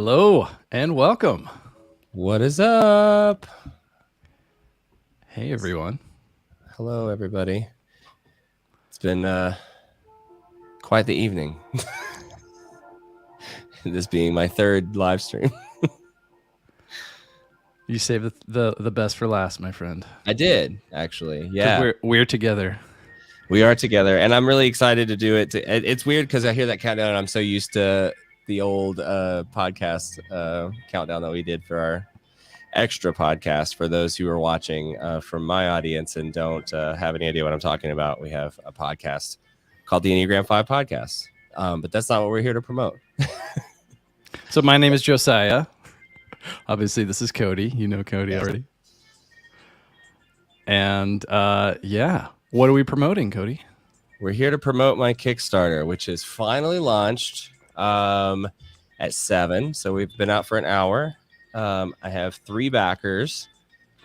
Hello and welcome. What is up? Hey, everyone. Hello, everybody. It's been quite the evening. This being my third live stream. You saved the best for last, my friend. I did, actually. 'Cause Yeah, we're together. we are together, and I'm really excited to do it. It's weird because I hear that countdown, and I'm so used to the old podcast countdown that we did for our extra podcast. For those who are watching from my audience and don't have any idea what I'm talking about, we have a podcast called the Enneagram 5 Podcast. But that's not what we're here to promote. So my name is Josiah. Obviously, this is Cody. You know Cody already. And yeah, what are we promoting, Cody? We're here to promote my Kickstarter, which is finally launched at 7. So we've been out for an hour. I have 3 backers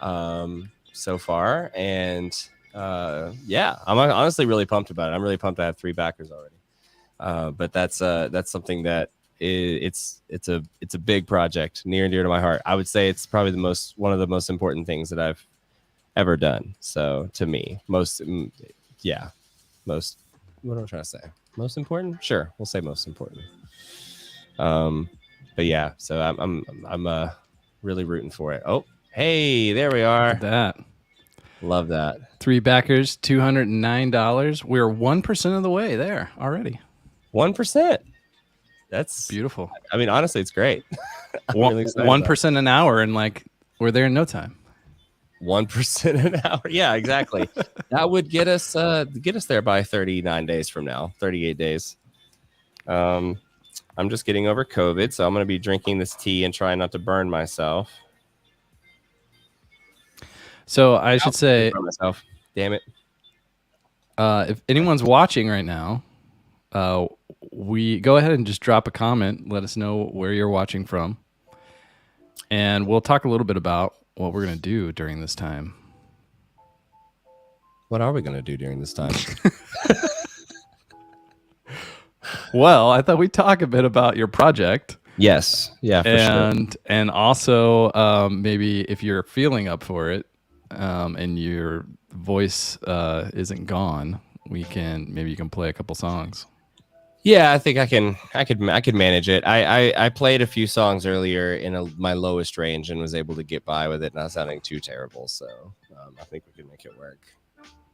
so far. And yeah, I'm honestly really pumped about it. I'm really pumped I have 3 backers already. But that's something that it's a big project, near and dear to my heart. I would say it's probably one of the most important things that I've ever done. So to me, most, what am I trying to say? Most important? Sure, we'll say most important. But yeah, so I'm really rooting for it. Oh, hey, there we are. That. Love that. 3 backers, $209. We're 1% of the way there already. 1%. That's beautiful. I mean, honestly, it's great. 1% an hour, and like we're there in no time. 1% an hour. Yeah, exactly. That would get us there by 39 days from now, 38 days. I'm just getting over COVID, so I'm going to be drinking this tea and trying not to burn myself. So I should say, burn myself. Damn it. If anyone's watching right now, we go ahead and just drop a comment. Let us know where you're watching from, and we'll talk a little bit about what we're going to do during this time. What are we going to do during this time? Well, I thought we'd talk a bit about your project. Yes. Yeah, for sure. And also maybe if you're feeling up for it and your voice isn't gone, maybe you can play a couple songs. Yeah, I think I could manage it. I played a few songs earlier in my lowest range and was able to get by with it, not sounding too terrible. So I think we can make it work.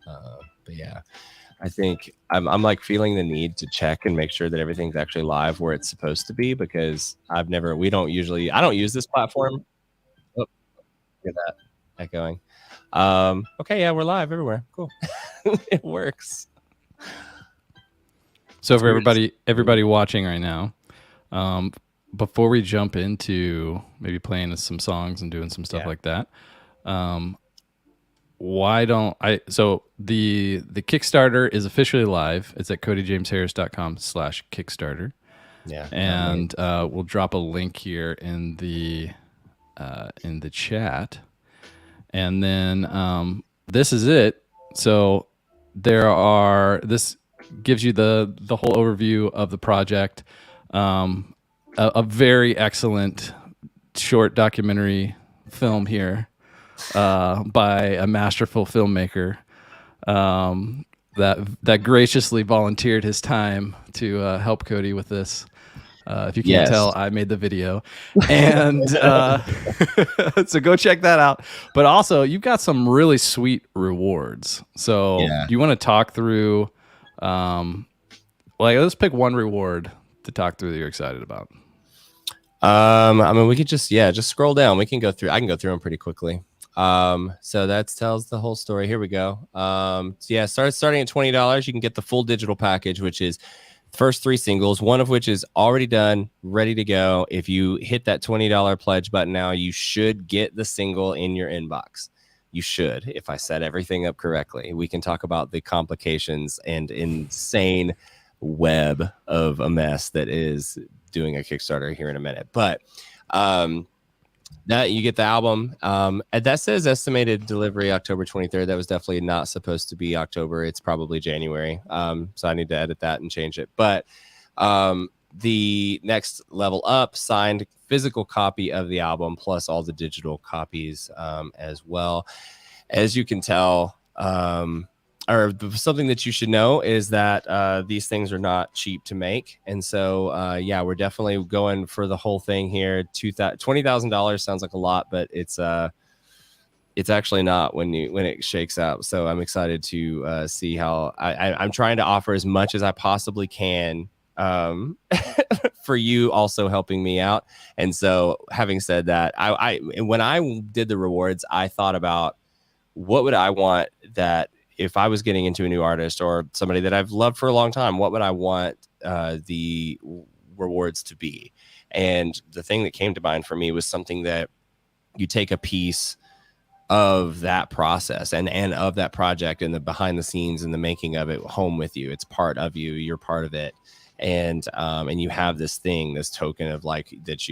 But yeah, I think I'm like feeling the need to check and make sure that everything's actually live where it's supposed to be, because I don't use this platform. Oh, look at that echoing. Okay, yeah, we're live everywhere. Cool. It works. So for everybody watching right now, before we jump into maybe playing some songs and doing some stuff like that, why don't I? So the Kickstarter is officially live. It's at codyjamesharris.com/Kickstarter. Yeah, and we'll drop a link here in the chat, and then this is it. So this gives you the whole overview of the project. A very excellent short documentary film here by a masterful filmmaker that graciously volunteered his time to help Cody with this. If you can't tell, I made the video, and so go check that out. But also, you've got some really sweet rewards. So do you want to talk through? Let's pick one reward to talk through that you're excited about. I mean, we could just scroll down. I can go through them pretty quickly. So that tells the whole story. Here we go. So starting at $20, you can get the full digital package, which is the first 3 singles, one of which is already done, ready to go. If you hit that $20 pledge button now, you should get the single in your inbox. You should, if I set everything up correctly. We can talk about the complications and insane web of a mess that is doing a Kickstarter here in a minute. But that you get the album. And that says estimated delivery October 23rd. That was definitely not supposed to be October. It's probably January. So I need to edit that and change it. But the next level up, signed physical copy of the album plus all the digital copies as well. As you can tell, or something that you should know is that these things are not cheap to make. And so, yeah, we're definitely going for the whole thing here. $20,000 sounds like a lot, but it's actually not when it shakes out. So I'm excited to see how I'm trying to offer as much as I possibly can for you also helping me out. And so having said that, when I did the rewards, I thought about what would I want that if I was getting into a new artist or somebody that I've loved for a long time, what would I want the rewards to be? And the thing that came to mind for me was something that you take a piece of that process and of that project and the behind the scenes and the making of it home with you. It's part of you. You're part of it. And you have this thing, this token of like that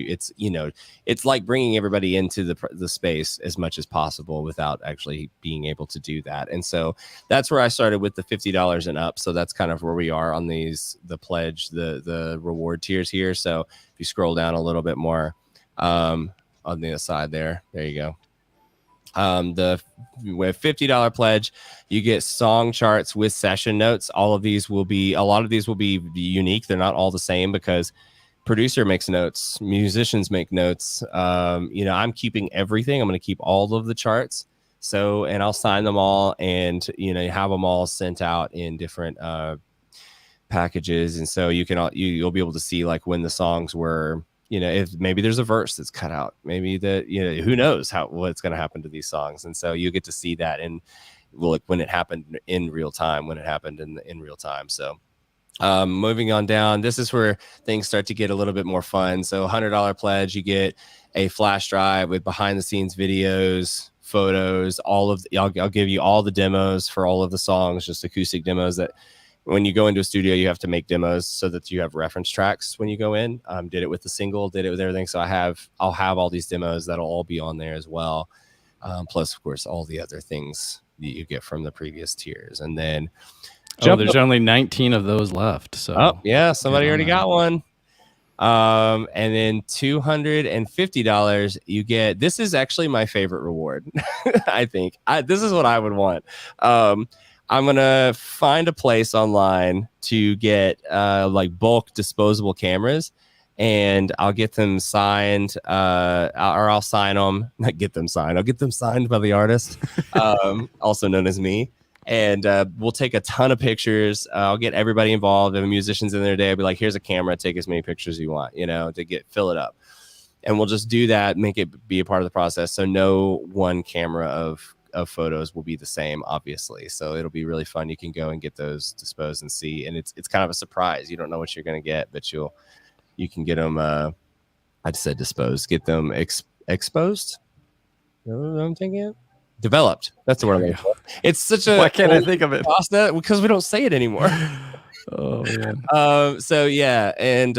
it's like bringing everybody into the space as much as possible without actually being able to do that. And so that's where I started with the $50 and up. So that's kind of where we are on the pledge, the reward tiers here. So if you scroll down a little bit more on the other side there you go. With $50 pledge, you get song charts with session notes. A lot of these will be unique. They're not all the same because producer makes notes, musicians make notes. I'm keeping everything. I'm going to keep all of the charts. So, and I'll sign them all and, have them all sent out in different, packages. And so you'll be able to see like when the songs were, if maybe there's a verse that's cut out, maybe that, who knows what's going to happen to these songs. And so you get to see that in when it happened in real time, in real time. So moving on down, this is where things start to get a little bit more fun. So $100 pledge, you get a flash drive with behind the scenes videos, photos, I'll give you all the demos for all of the songs, just acoustic demos that when you go into a studio, you have to make demos so that you have reference tracks when you go in. Did it with the single, did it with everything. So I'll have all these demos that'll all be on there as well. Plus, of course, all the other things that you get from the previous tiers. And then there's only 19 of those left. So yeah, somebody already got one. And then $250 you get. This is actually my favorite reward. I think this is what I would want. I'm going to find a place online to get like bulk disposable cameras, and I'll get them signed or I'll sign them, not get them signed. I'll get them signed by the artist, also known as me. And we'll take a ton of pictures. I'll get everybody involved. If musicians in there today, I'll be like, here's a camera, take as many pictures as you want, to fill it up. And we'll just do that, make it be a part of the process. So no one camera of photos will be the same, obviously. So it'll be really fun. You can go and get those disposed and see. And it's kind of a surprise. You don't know what you're going to get, but you can get them. I just said disposed. Get them exposed. You know what I'm thinking of? Developed. That's the word I'm looking for. It's such a. Why can't I think of it? Because we don't say it anymore. Oh man. So yeah, and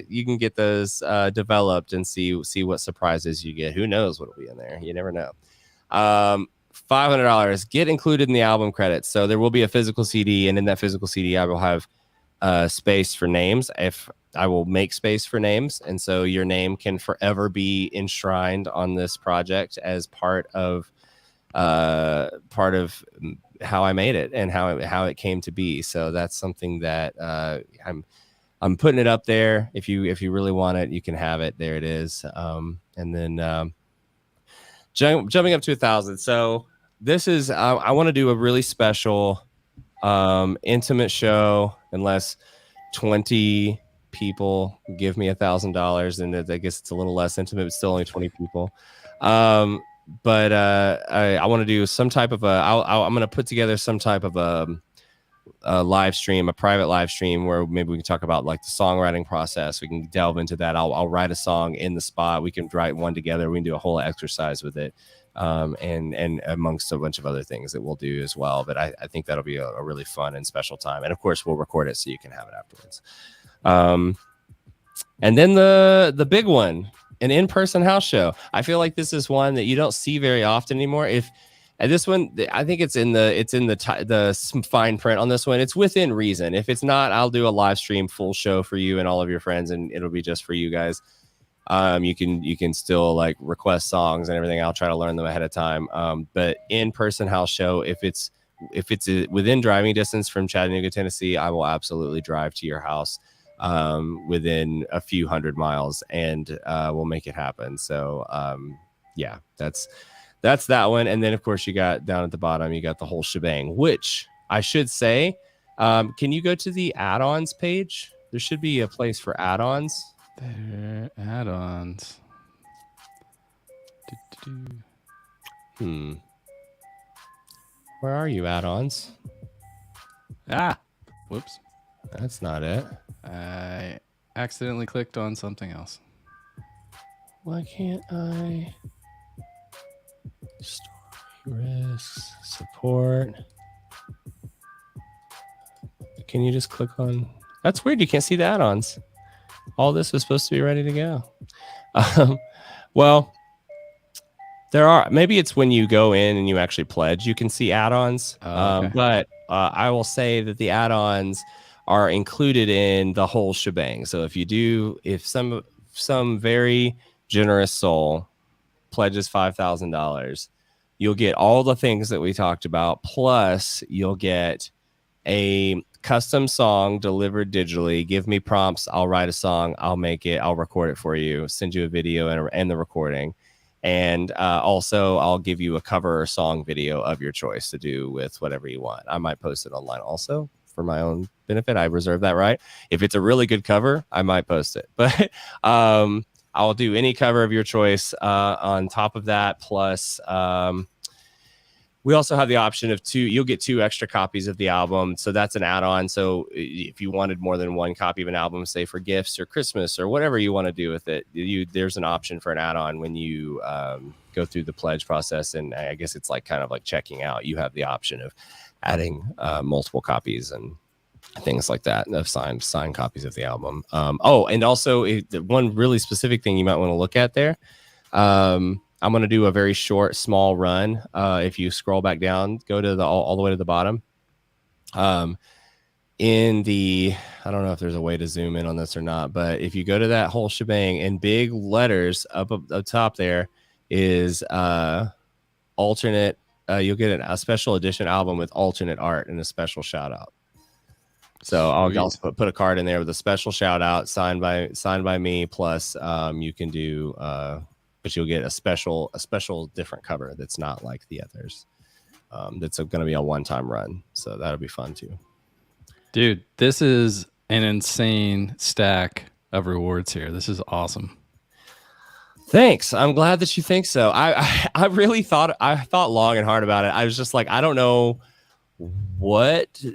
you can get those developed and see what surprises you get. Who knows what'll be in there? You never know. $500 get included in the album credits. So there will be a physical CD, and in that physical CD, I will have space for names. If I will make space for names, and so your name can forever be enshrined on this project as part of how I made it and how it came to be. So that's something that I'm putting it up there. If you really want it, you can have it. There it is. And then jumping up to 1,000. So this is I want to do a really special intimate show. Unless 20 people give me $1,000, and I guess it's a little less intimate, but still only 20 people. But I want to do some type of I'm going to put together some type of a live stream, a private live stream, where maybe we can talk about like the songwriting process. We can delve into that. I'll write a song in the spot. We can write one together. We can do a whole exercise with it, and amongst a bunch of other things that we'll do as well. But I think that'll be a really fun and special time. And of course, we'll record it so you can have it afterwards. And then the big one, an in-person house show. I feel like this is one that you don't see very often anymore. And this one, I think it's in the fine print on this one. It's within reason. If it's not, I'll do a live stream full show for you and all of your friends, and it'll be just for you guys. you can still like request songs and everything. I'll try to learn them ahead of time. But in-person house show, if it's within driving distance from Chattanooga, Tennessee, I will absolutely drive to your house within a few 100 miles, and we'll make it happen. So yeah, that's that one. And then of course you got down at the bottom, you got the whole shebang, which I should say, can you go to the add-ons page? There should be a place for add-ons. There, add-ons. Where are you, add-ons? Whoops. That's not it. I accidentally clicked on something else. Why can't I? Story risks, support. Can you just click on? That's weird. You can't see the add-ons. All this was supposed to be ready to go. Well, there are, maybe it's when you go in and you actually pledge, you can see add-ons. Okay. But I will say that the add-ons are included in the whole shebang. So if some very generous soul pledges $5,000, you'll get all the things that we talked about, plus you'll get a custom song delivered digitally. Give me prompts, I'll write a song, I'll make it, I'll record it for you, send you a video and the recording. And also I'll give you a cover or song video of your choice to do with whatever you want. I might post it online also for my own benefit. I reserve that right. If it's a really good cover, I might post it. But I'll do any cover of your choice on top of that. Plus, we also have the option of you'll get 2 extra copies of the album. So that's an add-on. So if you wanted more than 1 copy of an album, say for gifts or Christmas or whatever you want to do with it, there's an option for an add-on when you go through the pledge process. And I guess it's like kind of like checking out. You have the option of adding multiple copies and things like that, of signed copies of the album. And also one really specific thing you might want to look at there. I'm going to do a very short, small run. If you scroll back down, go to all the way to the bottom. I don't know if there's a way to zoom in on this or not, but if you go to that whole shebang, in big letters up top, there is alternate. You'll get a special edition album with alternate art and a special shout out. So I'll also put a card in there with a special shout out signed by me. Plus, you can do. But you'll get a special different cover that's not like the others. That's going to be a one-time run. So that'll be fun too. Dude, this is an insane stack of rewards here. This is awesome. Thanks. I'm glad that you think so. I really thought long and hard about it. I was just like, I don't know what.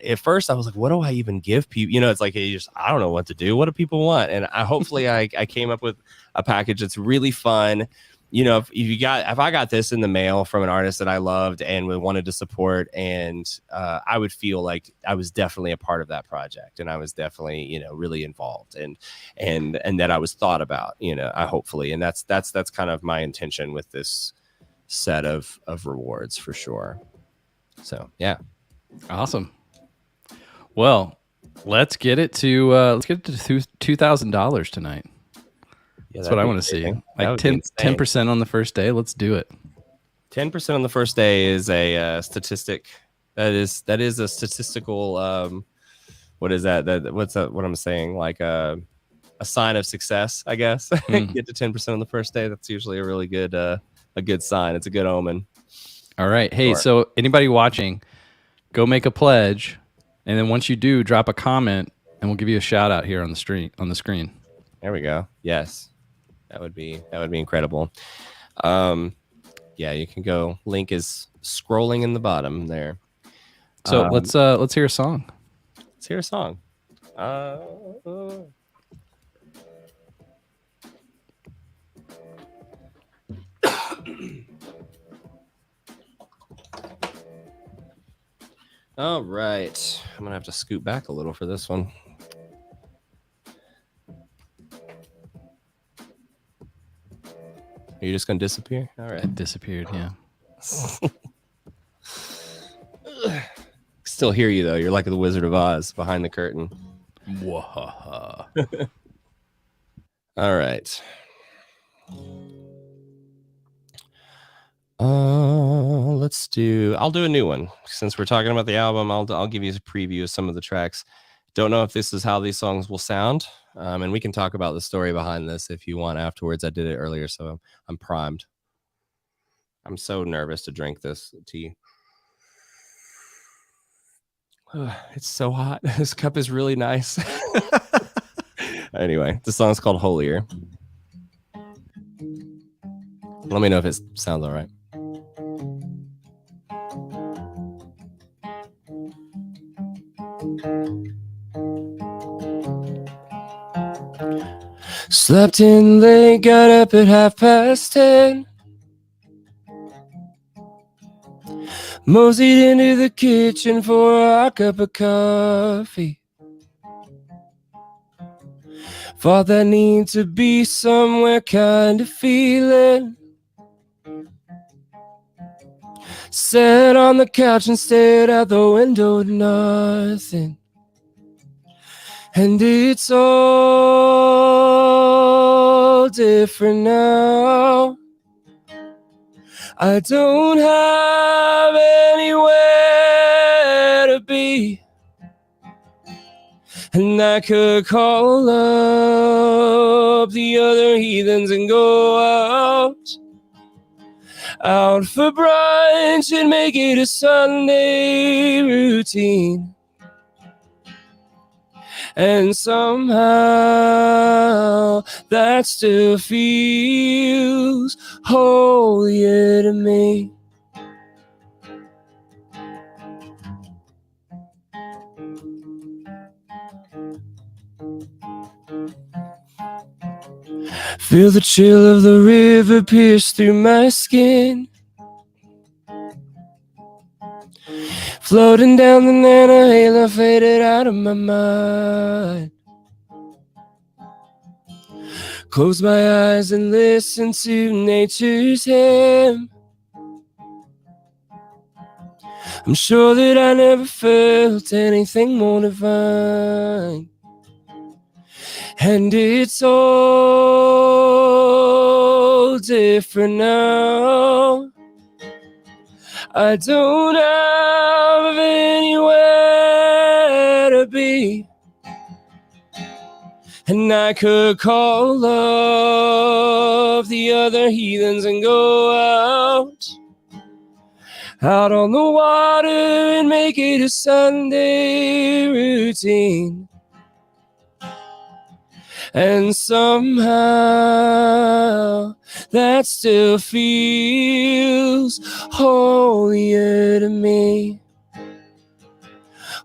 At first I was like, what do I even give people? It's like, I don't know what to do. What do people want? And hopefully I came up with a package that's really fun. If I got this in the mail from an artist that I loved and wanted to support, and I would feel like I was definitely a part of that project, and I was definitely really involved, and that I was thought about, I hopefully, and that's kind of my intention with this set of rewards for sure. So yeah, awesome. Well, let's get it to $2,000 tonight. Yeah, that's what I want to see. Like 10% on the first day. Let's do it. 10% on the first day is a statistic. That is a statistical. What is that? What's that? What I'm saying? Like a sign of success, I guess. Get to 10% on the first day. That's usually a really good a good sign. It's a good omen. All right. Hey, so anybody watching, go make a pledge, and then once you do, drop a comment, and we'll give you a shout out here on the screen. There we go. Yes. That would be incredible. Yeah, you can go. Link is scrolling in the bottom there. So let's hear a song. Let's hear a song. All right. I'm gonna have to scoot back a little for this one. Are you just going to disappear? All right. It disappeared, yeah. Still hear you, though. You're like the Wizard of Oz behind the curtain. All All right. I'll do a new one. Since we're talking about the album, I'll give you a preview of some of the tracks. Don't know if this is how these songs will sound. And we can talk about the story behind this if you want afterwards. I did it earlier, so I'm primed. I'm so nervous to drink this tea. It's so hot. This cup is really nice. Anyway, the song's called Holier. Let me know if it sounds all right. Slept in late, got up at 10:30. Moseyed into the kitchen for a cup of coffee. Fought that need to be somewhere kind of feeling. Sat on the couch and stared out the window at nothing. And it's all different now. I don't have anywhere to be, and I could call up the other heathens and go out for brunch and make it a Sunday routine. And somehow that still feels holier to me. Feel the chill of the river pierce through my skin. Floating down the Nantahala, faded out of my mind. Close my eyes and listen to nature's hymn. I'm sure that I never felt anything more divine. And it's all different now. I don't have anywhere to be, and I could call up the other heathens and go out on the water and make it a Sunday routine. And somehow that still feels holier to me.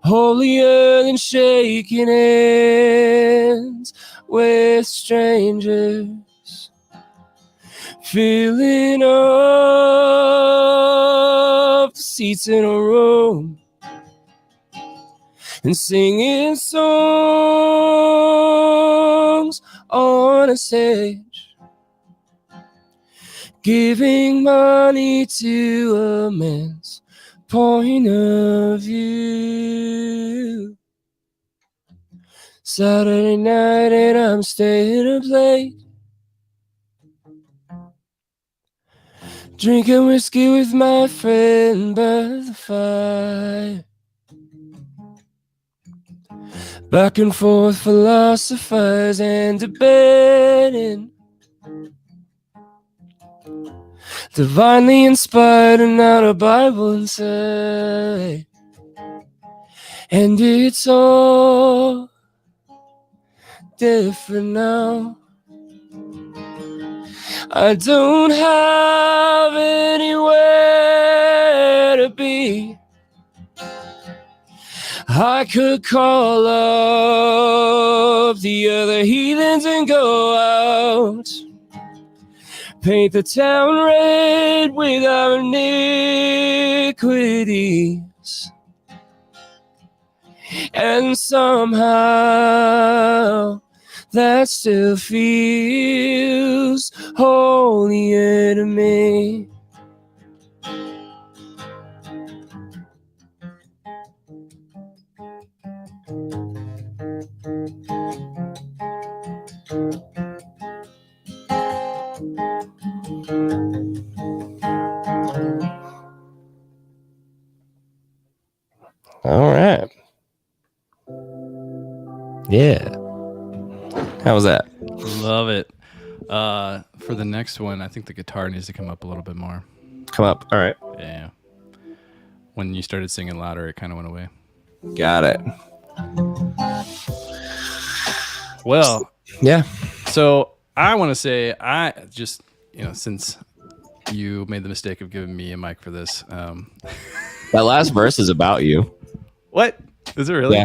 Holier than shaking hands with strangers, filling up the seats in a room and singing songs on a stage, giving money to a man's point of view. Saturday night and I'm staying up late, drinking whiskey with my friend by the fire. Back and forth philosophizing and debating, divinely inspired and not a Bible inside. And it's all different now. I don't have anywhere to be. I could call up the other heathens and go out, paint the town red with our iniquities, and somehow that still feels holier to me. All right. Yeah. How was that? Love it. For the next one, I think the guitar needs to come up a little bit more. Come up. All right. Yeah. When you started singing louder, it kind of went away. Got it. Well, yeah. So I want to say, I just, since you made the mistake of giving me a mic for this. That last verse is about you. What? Is it really?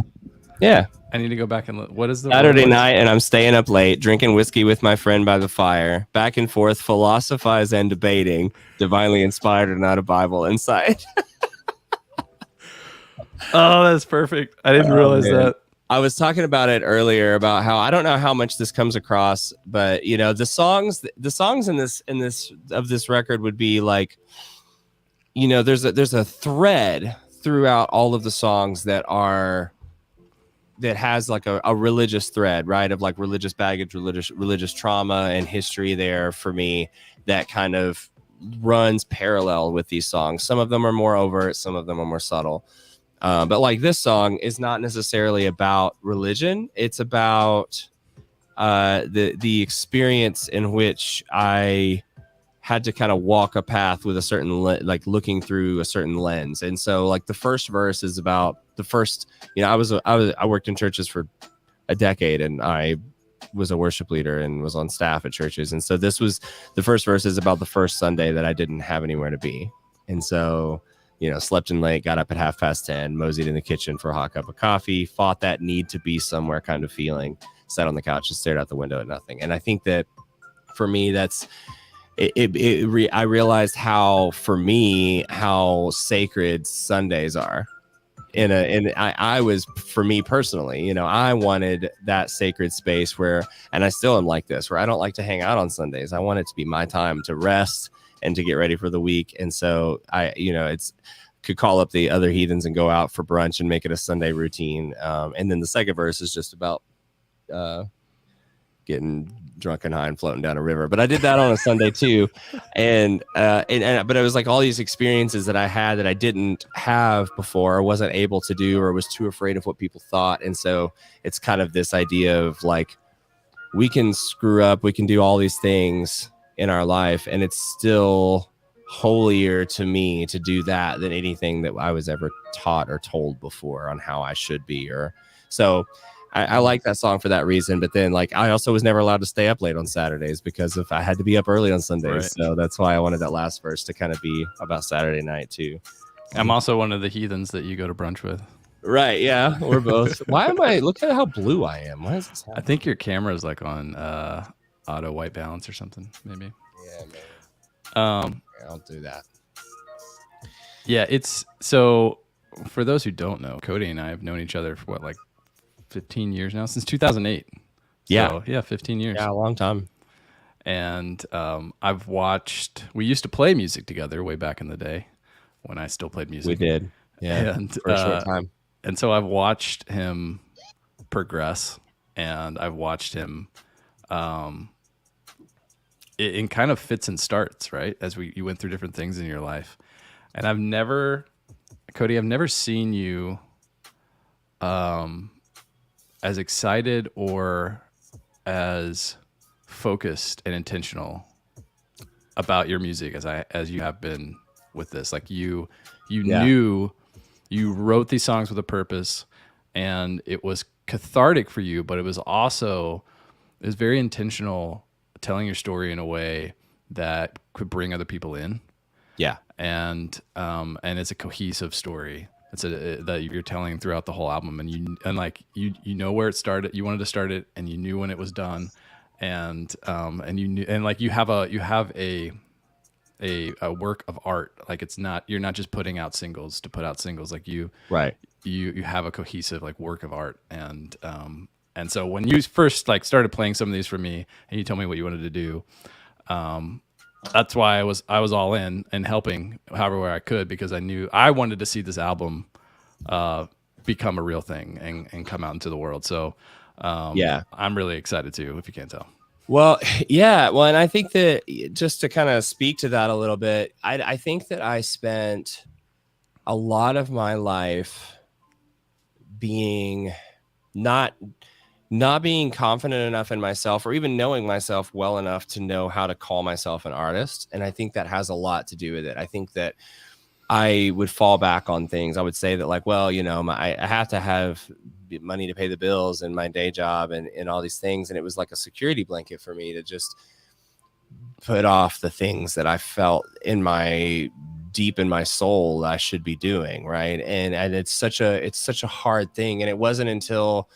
Yeah. I need to go back and look. What is the Saturday night, and I'm staying up late, drinking whiskey with my friend by the fire, back and forth, philosophize and debating, divinely inspired and not a Bible inside. Oh, that's perfect. I didn't realize that. I was talking about it earlier about how I don't know how much this comes across, but the songs in this record would be like, there's a thread throughout all of the songs that has like a religious thread, right? Of like religious baggage, religious trauma and history there for me that kind of runs parallel with these songs. Some of them are more overt, some of them are more subtle. But like this song is not necessarily about religion. It's about the experience in which I had to kind of walk a path with a certain like looking through a certain lens. And so like the first verse is about the first, I worked in churches for a decade, and I was a worship leader and was on staff at churches. And so the first verse is about the first Sunday that I didn't have anywhere to be. And so slept in late, got up at 10:30, moseyed in the kitchen for a hot cup of coffee, fought that need to be somewhere kind of feeling, sat on the couch and stared out the window at nothing. And I think that for me, that's I realized how sacred Sundays are. I was, for me personally, I wanted that sacred space where, and I still am like this, where I don't like to hang out on Sundays. I want it to be my time to rest and to get ready for the week. And so could call up the other heathens and go out for brunch and make it a Sunday routine. And then the second verse is just about getting drunk and high and floating down a river. But I did that on a Sunday too. But it was like all these experiences that I had that I didn't have before, or wasn't able to do, or was too afraid of what people thought. And so it's kind of this idea of like, we can screw up, we can do all these things in our life, and it's still holier to me to do that than anything that I was ever taught or told before on how I should be. Or so I like that song for that reason. But then like I also was never allowed to stay up late on Saturdays because I had to be up early on Sundays. Right. So that's why I wanted that last verse to kind of be about Saturday night too. I'm also one of the heathens that you go to brunch with. Right. Yeah, we're both. Look at how blue I am. Why is this happening? I think your camera is like on auto white balance or something, maybe. Yeah, maybe. I'll do that. Yeah, it's so for those who don't know, Cody and I have known each other for 15 years now, since 2008. Yeah. So, yeah, 15 years. Yeah, a long time. And we used to play music together way back in the day when I still played music. We did. Yeah. And, for a short time. And so I've watched him progress, and I've watched him in kind of fits and starts, right? As you went through different things in your life. And I've never seen you as excited or as focused and intentional about your music as you have been with this. Like you knew you wrote these songs with a purpose, and it was cathartic for you, but it was very intentional, telling your story in a way that could bring other people in. Yeah. And it's a cohesive story. That you're telling throughout the whole album, and you know where it started. You wanted to start it, and you knew when it was done, and you knew, and like you have a work of art. Like you're not just putting out singles to put out singles. Like you have a cohesive like work of art, and so when you first like started playing some of these for me, and you told me what you wanted to do, that's why I was all in and helping however I could, because I knew I wanted to see this album become a real thing and come out into the world. So I'm really excited too, if you can't tell. Well, yeah. Well, and I think that just to kind of speak to that a little bit, I think that I spent a lot of my life being not being confident enough in myself, or even knowing myself well enough to know how to call myself an artist. And I think that has a lot to do with it. I think that I would fall back on things. I would say that, like, well, you know, I have to have money to pay the bills and my day job and all these things. And it was like a security blanket for me to just put off the things that I felt deep in my soul that I should be doing. Right. And it's such a hard thing. And it wasn't until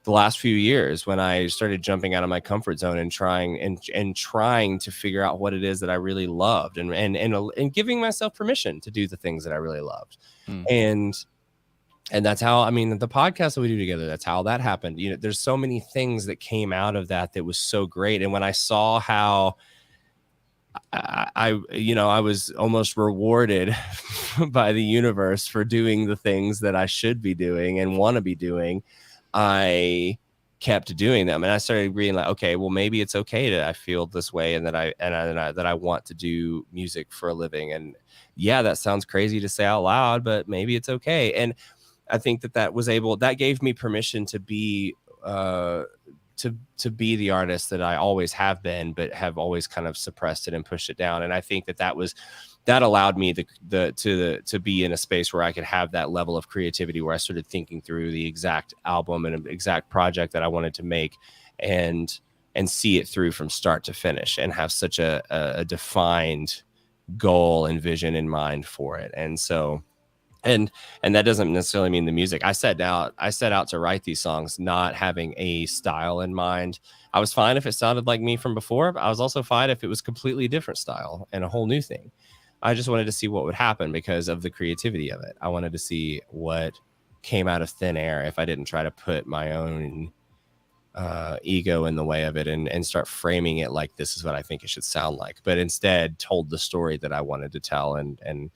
the last few years when I started jumping out of my comfort zone and trying to figure out what it is that I really loved, and giving myself permission to do the things that I really loved. And that's how, I mean, the podcast that we do together, that's how that happened. You know, there's so many things that came out of that was so great. And when I saw how I was almost rewarded by the universe for doing the things that I should be doing and want to be doing, I kept doing them. And I started reading, like, okay, well, maybe it's okay that I feel this way, and that I want to do music for a living. And yeah, that sounds crazy to say out loud, but maybe it's okay. And I think that gave me permission to be to be the artist that I always have been, but have always kind of suppressed it and pushed it down. And I think that allowed me to be in a space where I could have that level of creativity, where I started thinking through the exact album and exact project that I wanted to make, and see it through from start to finish, and have such a defined goal and vision in mind for it. And so, and that doesn't necessarily mean the music. I set out to write these songs not having a style in mind. I was fine if it sounded like me from before, but I was also fine if it was completely different style and a whole new thing. I just wanted to see what would happen because of the creativity of it. I wanted to see what came out of thin air if I didn't try to put my own ego in the way of it and start framing it like this is what I think it should sound like, but instead told the story that I wanted to tell. And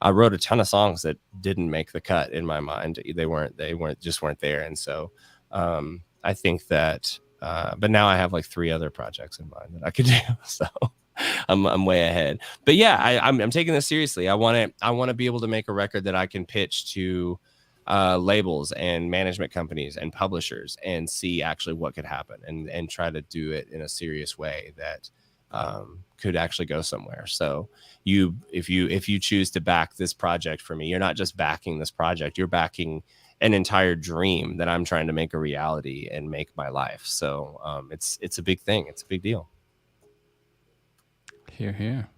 I wrote a ton of songs that didn't make the cut in my mind. They weren't there. And so I think that, but now I have like 3 other projects in mind that I could do. So I'm way ahead. But yeah, I'm taking this seriously. I want to be able to make a record that I can pitch to labels and management companies and publishers and see actually what could happen, and try to do it in a serious way that could actually go somewhere. So if you choose to back this project for me, you're not just backing this project, you're backing an entire dream that I'm trying to make a reality and make my life. So it's a big thing. It's a big deal. Hear, hear.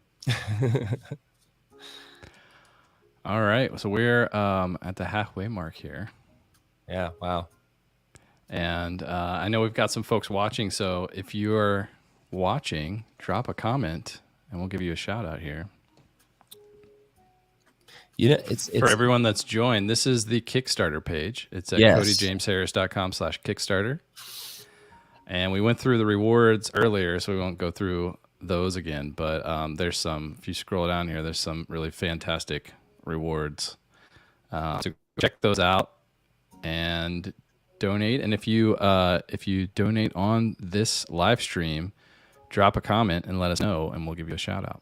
All right. So we're at the halfway mark here. Yeah. Wow. And I know we've got some folks watching. So if you're watching, drop a comment and we'll give you a shout out here. You know, it's for everyone that's joined. This is the Kickstarter page. It's at codyjamesharris.com/Kickstarter. And we went through the rewards earlier, so we won't go through those again. But there's some, if you scroll down here, there's some really fantastic rewards. So check those out and donate. And if you donate on this live stream, drop a comment and let us know, and we'll give you a shout out.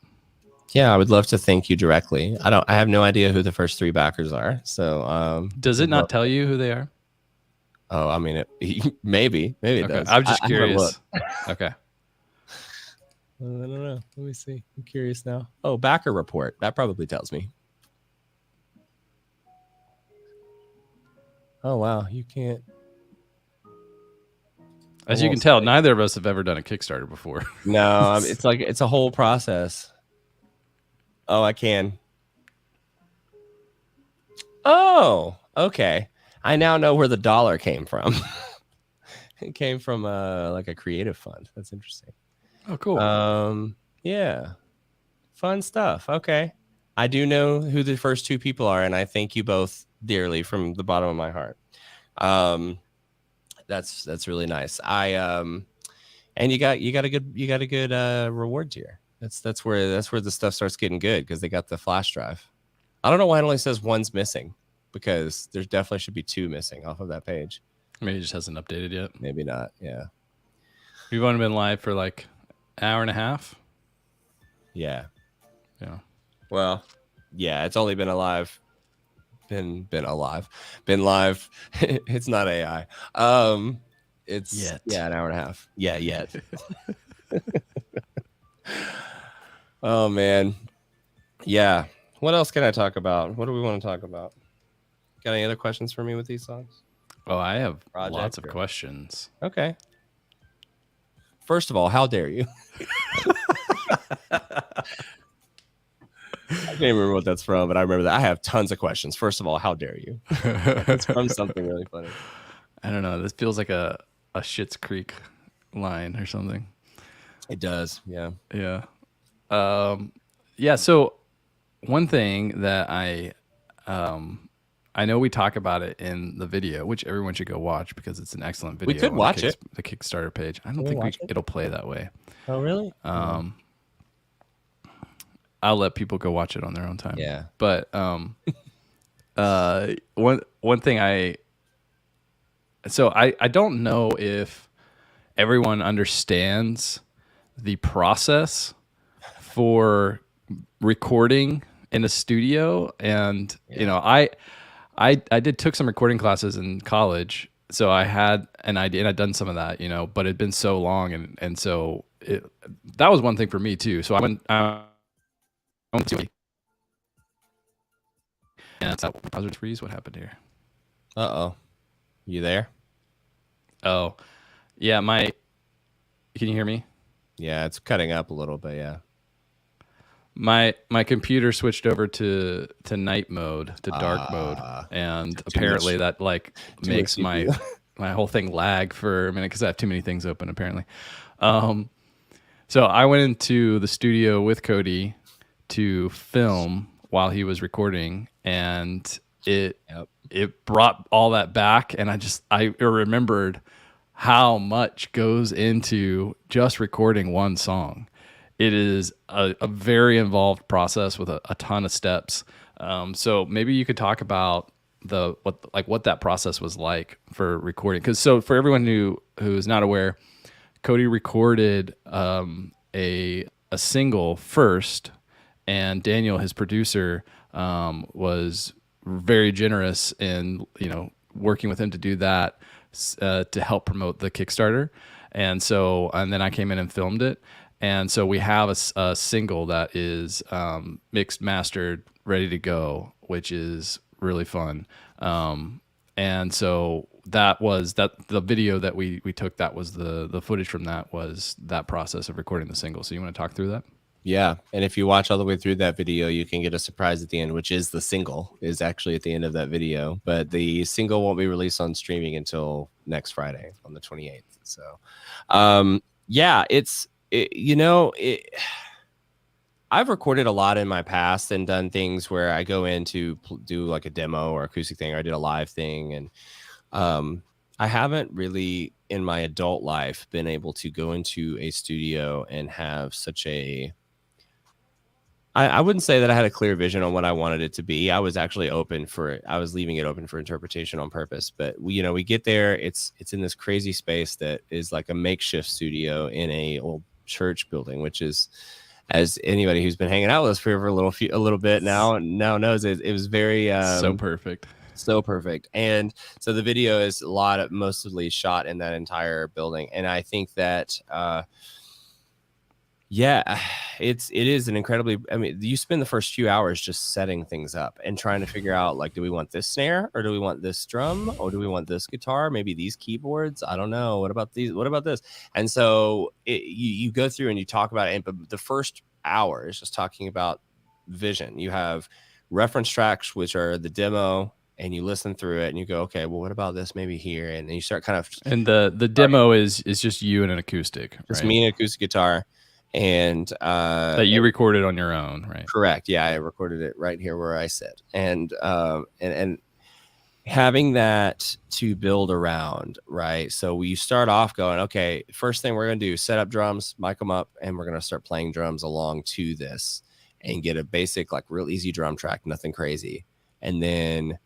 Yeah, I would love to thank you directly. I have no idea who the first 3 backers are. So does it not tell you who they are? Oh, I mean, maybe it does. I'm just curious. Okay. I don't know. Let me see. I'm curious now. Oh, backer report. That probably tells me. Oh, wow. You can't. As you can tell, neither of us have ever done a Kickstarter before. No, it's a whole process. Oh, I can. Oh, okay. I now know where the dollar came from. It came from like a creative fund. That's interesting. Oh, cool. Yeah. Fun stuff. Okay. I do know who the first 2 people are, and I thank you both dearly from the bottom of my heart. That's really nice. And you got a good reward tier. That's where the stuff starts getting good, because they got the flash drive. I don't know why it only says 1's missing, because there definitely should be 2 missing off of that page. Maybe it just hasn't updated yet. Maybe not. Yeah. We've only been live for like an hour and a half. Yeah. Yeah. Well, yeah, it's only been alive been alive, been live. It's not AI. It's Yet. an hour and a half. Yeah, yet. Oh man. Yeah. What else can I talk about? What do we want to talk about? Got any other questions for me with these songs? Oh, I have lots of questions. Okay. First of all, how dare you? I can't remember what that's from, but I remember that. I have tons of questions. First of all, how dare you? It's from something really funny. I don't know. This feels like a Schitt's Creek line or something. It does. Yeah. Yeah. Yeah. So one thing that I know we talk about it in the video, which everyone should go watch because it's an excellent video. We could watch it. The Kickstarter page. I don't think it'll play that way. Oh, really? I'll let people go watch it on their own time. Yeah. But one thing I don't know if everyone understands the process for recording in a studio, and you know, I took some recording classes in college, so I had an idea, and I'd done some of that, you know, but it'd been so long, and so that was one thing for me too. So I went to and it's that browser freeze. What happened here? Uh-oh. You there? Oh, yeah. Can you hear me? Yeah, it's cutting up a little bit. Yeah. My computer switched over to night mode, to dark mode, and apparently that like makes my whole thing lag for a minute because I have too many things open apparently. So I went into the studio with Cody to film while he was recording, and it brought all that back, and I remembered how much goes into just recording one song. It is a very involved process with a ton of steps. So maybe you could talk about what that process was like for recording. Because for everyone who's not aware, Cody recorded a single first, and Daniel, his producer, was very generous in working with him to do that to help promote the Kickstarter. And then I came in and filmed it. And so we have a single that is mixed, mastered, ready to go, which is really fun. And so the video that we took, that was the footage from that was that process of recording the single. So you want to talk through that? Yeah. And if you watch all the way through that video, you can get a surprise at the end, which is the single is actually at the end of that video. But the single won't be released on streaming until next Friday on the 28th. So, yeah, I've recorded a lot in my past and done things where I go in to do like a demo or acoustic thing, or I did a live thing. And I haven't really in my adult life been able to go into a studio and have such I wouldn't say that I had a clear vision on what I wanted it to be. I was actually I was leaving it open for interpretation on purpose. But we get there, it's in this crazy space that is like a makeshift studio in a old church building, which is, as anybody who's been hanging out with us for a little bit now knows, it was very so perfect. And so the video is mostly shot in that entire building, and I think that it is an incredibly, I mean, you spend the first few hours just setting things up and trying to figure out, like, do we want this snare, or do we want this drum, or do we want this guitar, maybe these keyboards? I don't know. What about these? What about this? And so you go through and you talk about it, but the first hour is just talking about vision. You have reference tracks, which are the demo, and you listen through it and you go, okay, well, what about this maybe here? And then you start kind of, and the demo is just you and an acoustic, it's right? me and an acoustic guitar. And that you recorded on your own, right? Correct. Yeah, I recorded it right here where I sit, and having that to build around, right? So we start off going, okay, first thing we're gonna do, set up drums, mic them up, and we're gonna start playing drums along to this, and get a basic, like, real easy drum track, nothing crazy, and then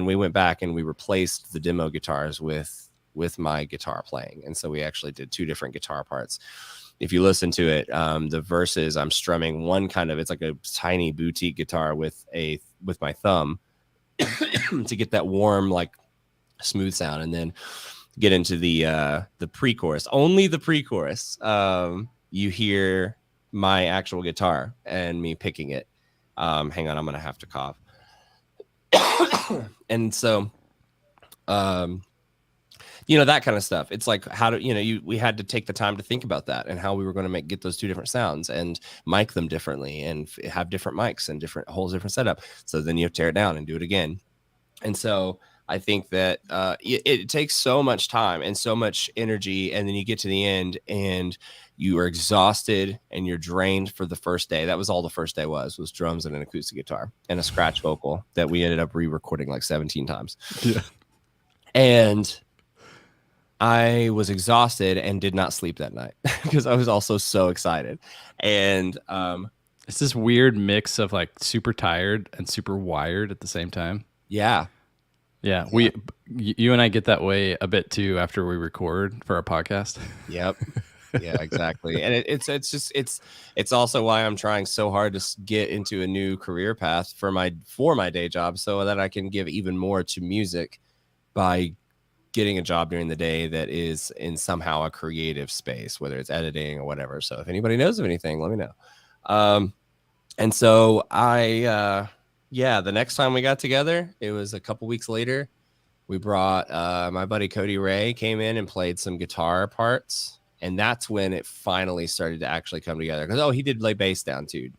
we went back and we replaced the demo guitars with my guitar playing, and so we actually did two different guitar parts. If you listen to it, the verses, I'm strumming one kind of, it's like a tiny boutique guitar with a my thumb to get that warm, like smooth sound, and then get into the pre-chorus. Only the pre-chorus. You hear my actual guitar and me picking it. Hang on, I'm gonna have to cough. And so, that kind of stuff. It's like, how do we had to take the time to think about that and how we were going to get those two different sounds and mic them differently and have different mics and different setup. So then you have to tear it down and do it again. And so I think that it takes so much time and so much energy, and then you get to the end and you are exhausted and you're drained for the first day. That was all the first day was drums and an acoustic guitar and a scratch vocal that we ended up re-recording like 17 times. Yeah. And I was exhausted and did not sleep that night because I was also so excited. And it's this weird mix of like super tired and super wired at the same time. Yeah. You and I get that way a bit too after we record for our podcast. Yep. Yeah, exactly. And it's also why I'm trying so hard to get into a new career path for my day job, so that I can give even more to music by getting a job during the day that is in somehow a creative space, whether it's editing or whatever. So if anybody knows of anything, let me know. And so the next time we got together, it was a couple weeks later. We brought my buddy Cody Ray came in and played some guitar parts. And that's when it finally started to actually come together. Because, he did lay bass down too.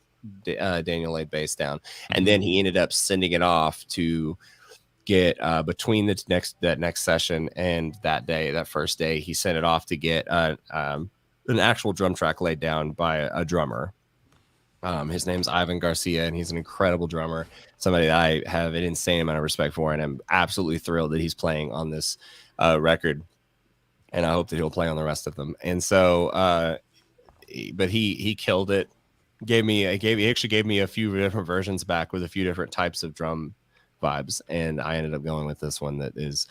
Daniel laid bass down. And then he ended up sending it off to get between that next session and that first day, he sent it off to get an actual drum track laid down by a drummer. His name's Ivan Garcia, and he's an incredible drummer, somebody that I have an insane amount of respect for, and I'm absolutely thrilled that he's playing on this record, and I hope that he'll play on the rest of them. And so but he killed it. He actually gave me a few different versions back with a few different types of drum vibes, and I ended up going with this one that is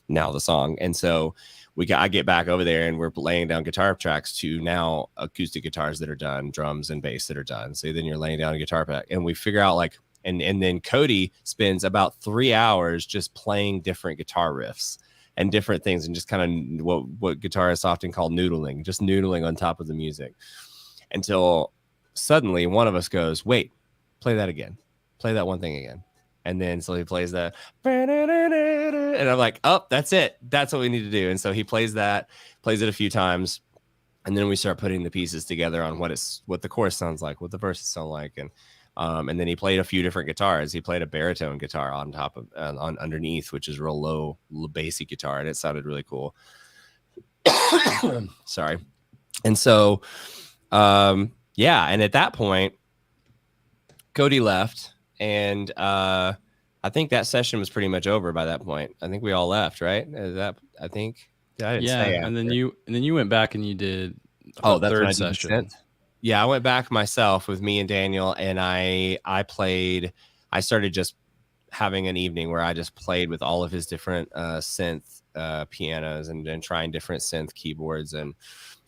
now the song. And so I get back over there and we're laying down guitar tracks to now acoustic guitars that are done, drums and bass that are done. So then you're laying down a guitar pack, and we figure out and then Cody spends about 3 hours just playing different guitar riffs and different things, and just kind of what guitarists often call noodling, just noodling on top of the music, until suddenly one of us goes, "Wait, play that again. Play that one thing again." And then so he plays that, and I'm like, "Oh, that's it. That's what we need to do." And so he plays it a few times, and then we start putting the pieces together on what the chorus sounds like, what the verses sound like, and then he played a few different guitars. He played a baritone guitar on top of underneath, which is real low bassy guitar, and it sounded really cool. Sorry. And so, and at that point, Cody left. And I think that session was pretty much over by that point. I think we all left, right? I think. I didn't stay after. And then you went back and you did that's third session. Yeah, I went back myself with me and Daniel, and I started just having an evening where I just played with all of his different synth pianos and trying different synth keyboards, and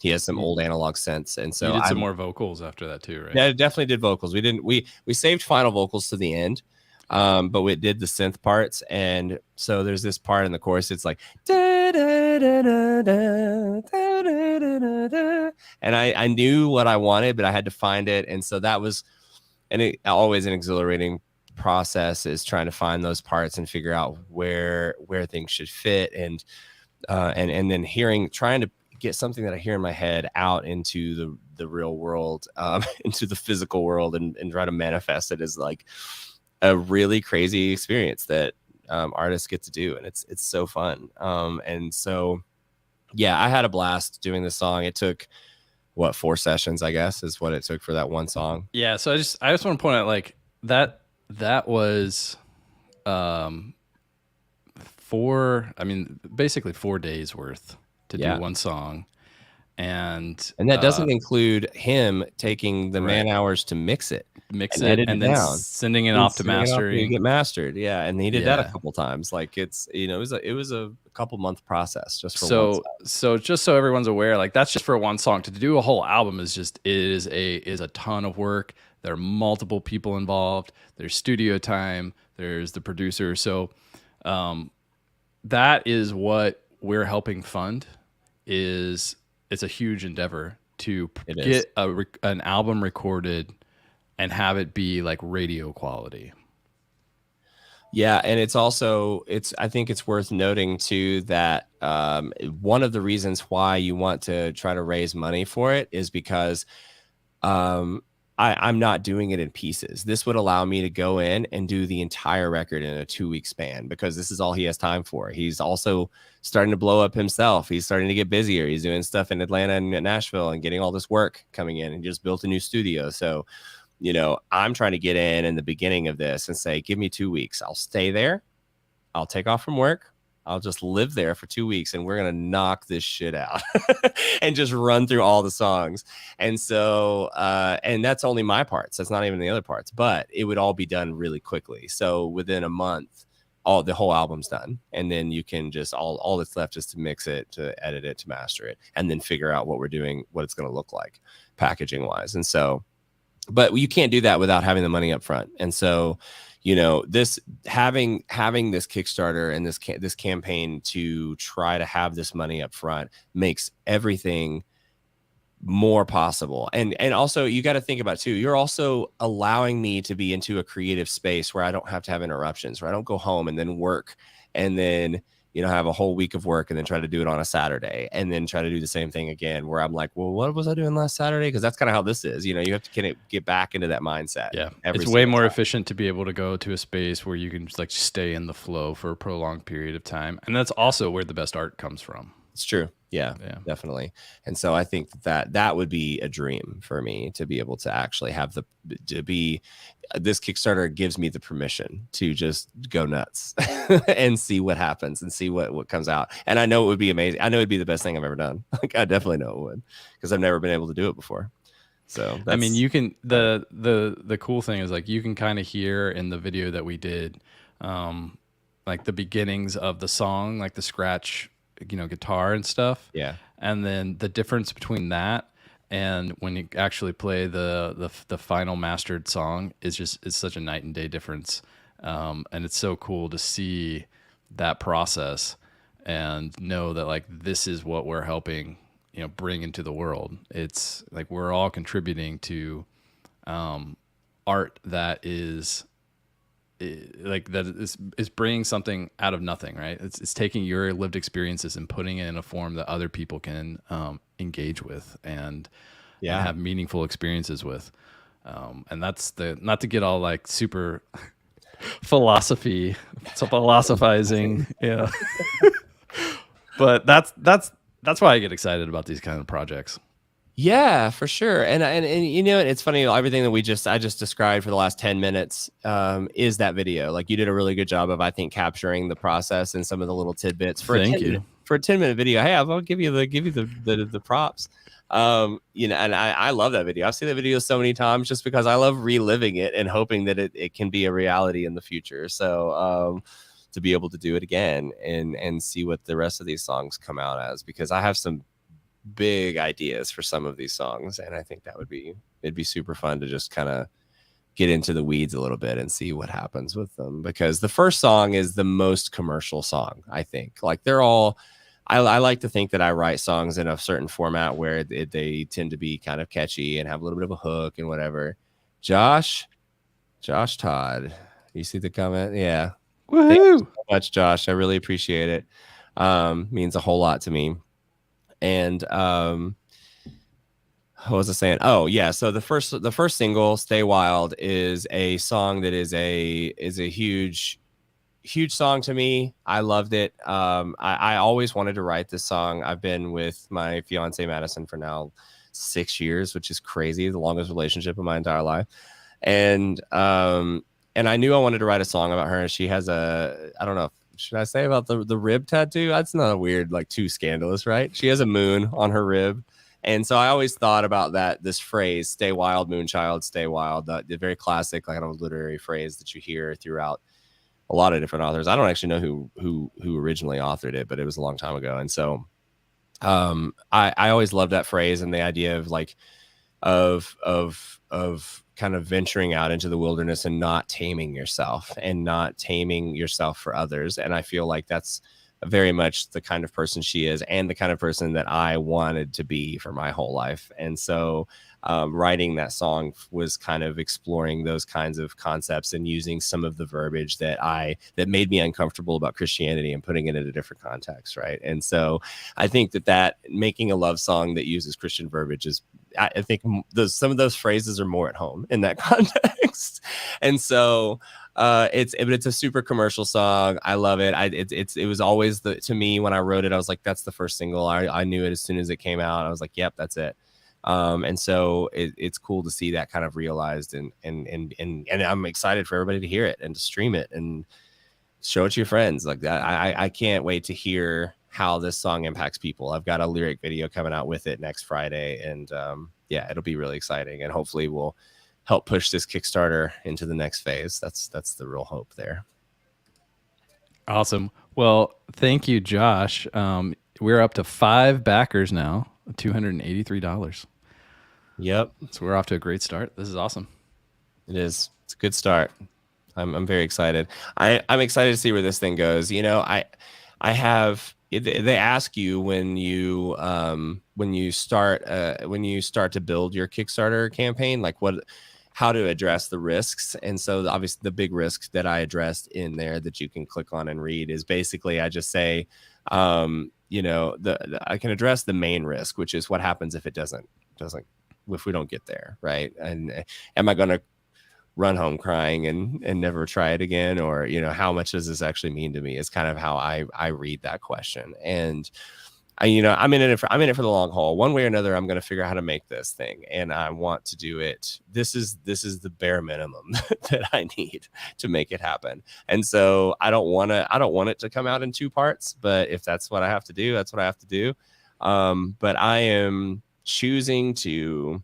he has some old analog synths. And so you did some more vocals after that too, right? Yeah, I definitely did vocals. We saved final vocals to the end, but we did the synth parts. And so there's this part in the chorus. It's like, da, da, da, da, da, da, da, da. And I knew what I wanted, but I had to find it. And so that was, always an exhilarating process, is trying to find those parts and figure out where things should fit, and then trying to get something that I hear in my head out into the real world, into the physical world, and try to manifest it as like a really crazy experience that artists get to do. And it's so fun. And so, I had a blast doing this song. It took 4 sessions, I guess, is what it took for that one song. Yeah. So I just want to point out, like, that was basically 4 days worth to do one song, and that doesn't include him taking the man hours to mix it, and then sending it off to mastering, get mastered. And he did that a couple times. Like, it was a couple month process just for one song. So just so everyone's aware, like, that's just for one song. To do a whole album is a ton of work. There are multiple people involved. There's studio time. There's the producer. So that is what we're helping fund. It's a huge endeavor to get an album recorded and have it be like radio quality. Yeah, and it's also I think it's worth noting too that one of the reasons why you want to try to raise money for it is because I'm not doing it in pieces. This would allow me to go in and do the entire record in a 2-week span, because this is all he has time for. He's also starting to blow up himself. He's starting to get busier. He's doing stuff in Atlanta and Nashville and getting all this work coming in, and just built a new studio. So, you know, I'm trying to get in the beginning of this and say, give me 2 weeks. I'll stay there. I'll take off from work. I'll just live there for 2 weeks, and we're going to knock this shit out and just run through all the songs. And so, and that's only my parts. That's not even the other parts, but it would all be done really quickly. So within a month, the whole album's done. And then you can just, all that's left is to mix it, to edit it, to master it, and then figure out what we're doing, what it's going to look like packaging wise. And so, but you can't do that without having the money up front. And so, you know, this having this Kickstarter and this campaign to try to have this money up front makes everything more possible. And also, you got to think about too, you're also allowing me to be into a creative space where I don't have to have interruptions, where I don't go home and then work and then, you know, have a whole week of work and then try to do it on a Saturday and then try to do the same thing again, where I'm like, well, what was I doing last Saturday? Because that's kind of how this is. You know, you have to kind of get back into that mindset. Yeah. It's way more efficient to be able to go to a space where you can just like stay in the flow for a prolonged period of time. And that's also where the best art comes from. It's true. Yeah, definitely. And so I think that would be a dream for me, to be able to actually have this Kickstarter gives me the permission to just go nuts and see what happens and see what comes out. And I know it would be amazing. I know it'd be the best thing I've ever done. Like, I definitely know it would, because I've never been able to do it before. So I mean, you can, the cool thing is, like, you can kind of hear in the video that we did, like the beginnings of the song, like the scratch, you know, guitar and stuff. Yeah. And then the difference between that and when you actually play the final mastered song is it's such a night and day difference. And it's so cool to see that process and know that, like, this is what we're helping, you know, bring into the world. It's like we're all contributing to art that is is bringing something out of nothing, right? It's taking your lived experiences and putting it in a form that other people can engage with and have meaningful experiences with. And that's not to get all like super philosophizing, yeah. But that's why I get excited about these kind of projects. Yeah, for sure. And you know, it's funny, everything that I just described for the last 10 minutes is that video. Like, you did a really good job of, I think, capturing the process and some of the little tidbits for a 10-minute video. Hey, I'll give you the props. You know, and I love that video. I've seen that video so many times just because I love reliving it and hoping that it can be a reality in the future. So to be able to do it again and see what the rest of these songs come out as, because I have some big ideas for some of these songs, and I think it'd be super fun to just kind of get into the weeds a little bit and see what happens with them, because the first song is the most commercial song, I think. Like, they're all, I like to think that I write songs in a certain format where they tend to be kind of catchy and have a little bit of a hook and whatever. Josh Todd, you see the comment? Yeah. Woohoo! Thank you so much, Josh. I really appreciate it. Means a whole lot to me. And what was I saying? Oh yeah. So the first single, "Stay Wild," is a song that is a huge song to me. I loved it. I always wanted to write this song. I've been with my fiance Madison for now 6 years, which is crazy, the longest relationship of my entire life. And I knew I wanted to write a song about her. She has I don't know, should I say about the rib tattoo? That's not a weird, like, too scandalous, right? She has a moon on her rib. And so I always thought about this phrase, "Stay wild, moonchild, stay wild," the very classic, like, literary phrase that you hear throughout a lot of different authors. I don't actually know who originally authored it, but it was a long time ago. And so I always loved that phrase and the idea of, like, of kind of venturing out into the wilderness and not taming yourself for others. And I feel like that's very much the kind of person she is, and the kind of person that I wanted to be for my whole life. And so writing that song was kind of exploring those kinds of concepts and using some of the verbiage that made me uncomfortable about Christianity and putting it in a different context, right? And so I think that making a love song that uses Christian verbiage is, I think some of those phrases are more at home in that context. And so it's a super commercial song. I love it. It was always to me when I wrote it, I was like, that's the first single. I knew it as soon as it came out. I was like, yep, that's it. And so it's cool to see that kind of realized, and I'm excited for everybody to hear it and to stream it and show it to your friends. Like that. I can't wait to hear how this song impacts people. I've got a lyric video coming out with it next Friday, and yeah, it'll be really exciting, and hopefully we'll help push this Kickstarter into the next phase. That's the real hope there. Awesome. Well, thank you, Josh. We're up to 5 backers now, $283. Yep. So we're off to a great start. This is awesome. It is. It's a good start. I'm very excited. I'm excited to see where this thing goes. You know, they ask you when you start to build your Kickstarter campaign, like how to address the risks. And so obviously the big risk that I addressed in there that you can click on and read is basically, I just say, you know, I can address the main risk, which is what happens if it doesn't, if we don't get there. Right. And am I going to run home crying and never try it again? Or, you know, how much does this actually mean to me is kind of how I read that question. And I'm in it for the long haul. One way or another, I'm going to figure out how to make this thing, and I want to do it. This is the bare minimum that I need to make it happen. And so I don't want it to come out in 2 parts, but if that's what I have to do, that's what I have to do. But I am choosing to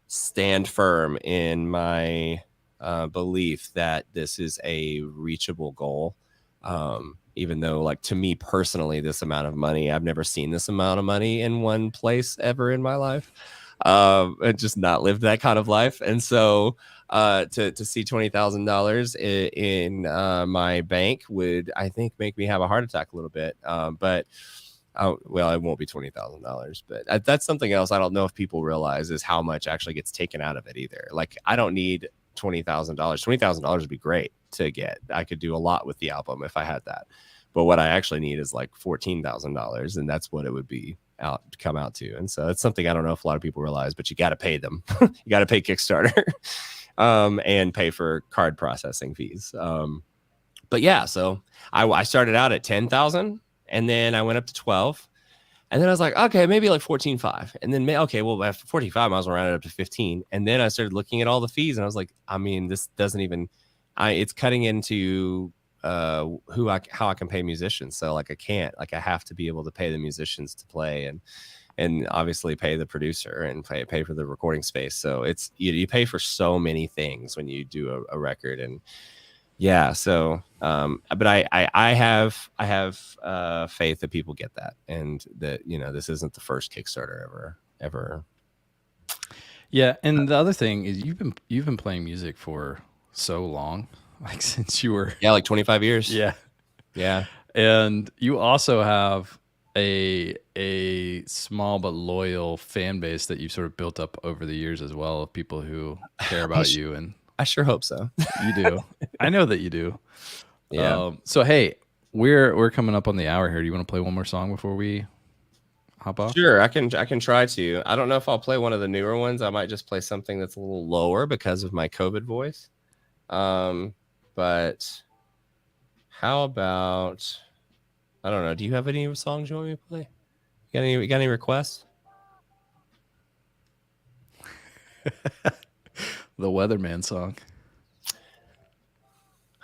stand firm in my belief that this is a reachable goal. Even though, like, to me personally, this amount of money, I've never seen this amount of money in one place ever in my life. And just not lived that kind of life. And so to see $20,000 in my bank would, I think, make me have a heart attack a little bit. But well, it won't be $20,000, but that's something else I don't know if people realize is how much actually gets taken out of it either. Like, I don't need $20,000. $20,000 would be great to get. I could do a lot with the album if I had that. But what I actually need is like $14,000, and that's what it would be come out to. And so it's something I don't know if a lot of people realize, but you got to pay them. You got to pay Kickstarter and pay for card processing fees. But yeah, so I started out at 10,000, and then I went up to 12. And then I was like, okay, maybe like 14.5. And then, okay, well, after 45, I was round it up to 15. And then I started looking at all the fees, and I was like, I mean, this doesn't even, it's cutting into how I can pay musicians. So like, I have to be able to pay the musicians to play, and obviously pay the producer and pay for the recording space. So it's, you pay for so many things when you do a record. And yeah, so but I have faith that people get that, and that, you know, this isn't the first Kickstarter ever. Yeah, and the other thing is you've been playing music for so long, like since you were like 25 years. Yeah, and you also have a small but loyal fan base that you've sort of built up over the years as well, of people who care about you. And I sure hope so. You do. I know that you do. Yeah. So hey, we're coming up on the hour here. Do you want to play one more song before we hop off? Sure, I can try to. I don't know if I'll play one of the newer ones. I might just play something that's a little lower because of my COVID voice. But how about, I don't know. Do you have any songs you want me to play? You got any requests? The Weatherman song.